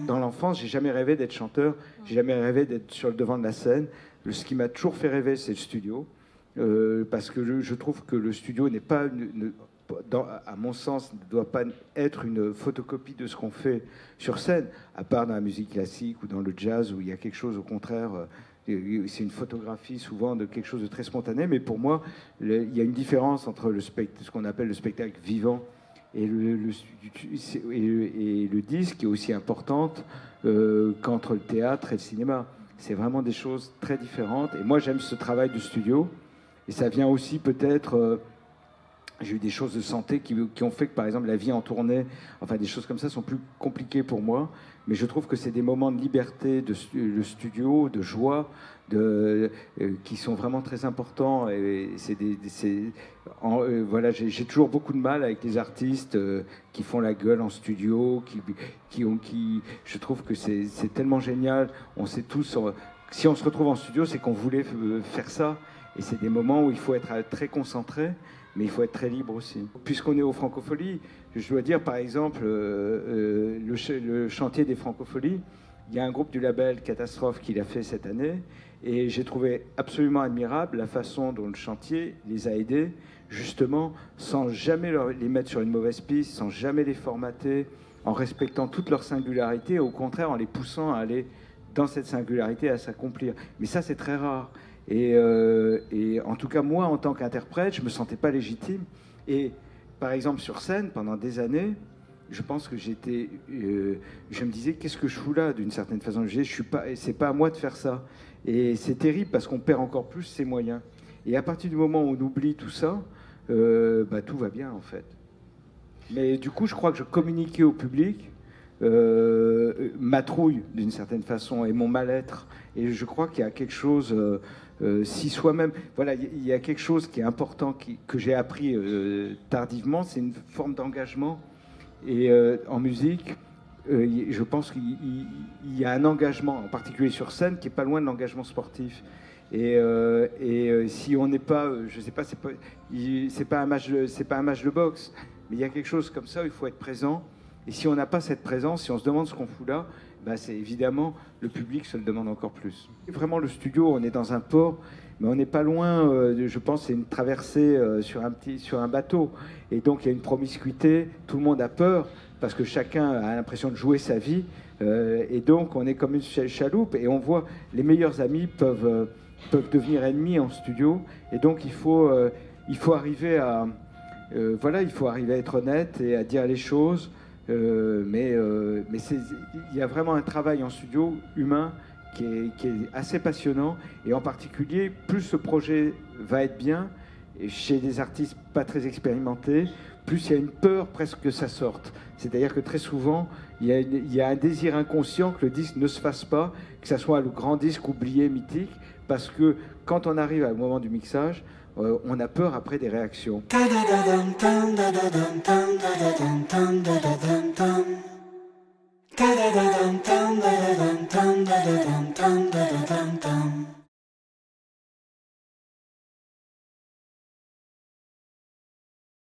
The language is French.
Dans l'enfance, j'ai jamais rêvé d'être chanteur, j'ai jamais rêvé d'être sur le devant de la scène. Ce qui m'a toujours fait rêver, c'est le studio, parce que je trouve que le studio n'est pas, à mon sens, ne doit pas être une photocopie de ce qu'on fait sur scène, à part dans la musique classique ou dans le jazz, où il y a quelque chose, au contraire, c'est une photographie souvent de quelque chose de très spontané, mais pour moi, il y a une différence entre ce qu'on appelle le spectacle vivant et le disque, qui est aussi importante qu'entre le théâtre et le cinéma. C'est vraiment des choses très différentes. Et moi, j'aime ce travail de studio. Et ça vient aussi peut-être... j'ai eu des choses de santé qui ont fait que, par exemple, la vie en tournée, enfin, des choses comme ça sont plus compliquées pour moi. Mais je trouve que c'est des moments de liberté, de studio, de joie, qui sont vraiment très importants. Et voilà, j'ai toujours beaucoup de mal avec les artistes qui font la gueule en studio, je trouve que c'est tellement génial. On sait tous, si on se retrouve en studio, c'est qu'on voulait faire ça. Et c'est des moments où il faut être très concentré, mais il faut être très libre aussi. Puisqu'on est aux Francopholies, je dois dire, par exemple, le chantier des Francopholies, il y a un groupe du label Catastrophe qui l'a fait cette année, et j'ai trouvé absolument admirable la façon dont le chantier les a aidés, justement, sans jamais les mettre sur une mauvaise piste, sans jamais les formater, en respectant toute leur singularité, et au contraire en les poussant à aller dans cette singularité, à s'accomplir. Mais ça, c'est très rare. Et en tout cas, moi, en tant qu'interprète, je ne me sentais pas légitime. Et par exemple, sur scène, pendant des années, je pense que je me disais, qu'est-ce que je fous là, d'une certaine façon. C'est pas à moi de faire ça. Et c'est terrible parce qu'on perd encore plus ses moyens. Et à partir du moment où on oublie tout ça, tout va bien, en fait. Mais du coup, je crois que je communiquais au public ma trouille, d'une certaine façon, et mon mal-être. Et je crois qu'il y a quelque chose... si soi-même, voilà, il y a quelque chose qui est important que j'ai appris tardivement, c'est une forme d'engagement. Et en musique, je pense qu'il y a un engagement, en particulier sur scène, qui est pas loin de l'engagement sportif. Et si on n'est pas, je sais pas, c'est pas un match de boxe, mais il y a quelque chose comme ça où il faut être présent. Et si on n'a pas cette présence, si on se demande ce qu'on fout là, c'est évidemment, le public se le demande encore plus. Et vraiment, le studio, on est dans un port, mais on n'est pas loin, je pense, c'est une traversée sur un bateau. Et donc, il y a une promiscuité, tout le monde a peur, parce que chacun a l'impression de jouer sa vie. Et donc, on est comme une chaloupe, et on voit, les meilleurs amis peuvent devenir ennemis en studio. Et donc, il faut arriver à... il faut arriver à être honnête et à dire les choses. Mais il y a vraiment un travail en studio humain qui est assez passionnant, et en particulier, plus ce projet va être bien, et chez des artistes pas très expérimentés, plus il y a une peur presque que ça sorte. C'est-à-dire que très souvent, il y a un désir inconscient que le disque ne se fasse pas, que ça soit le grand disque oublié, mythique, parce que quand on arrive au moment du mixage, on a peur après des réactions.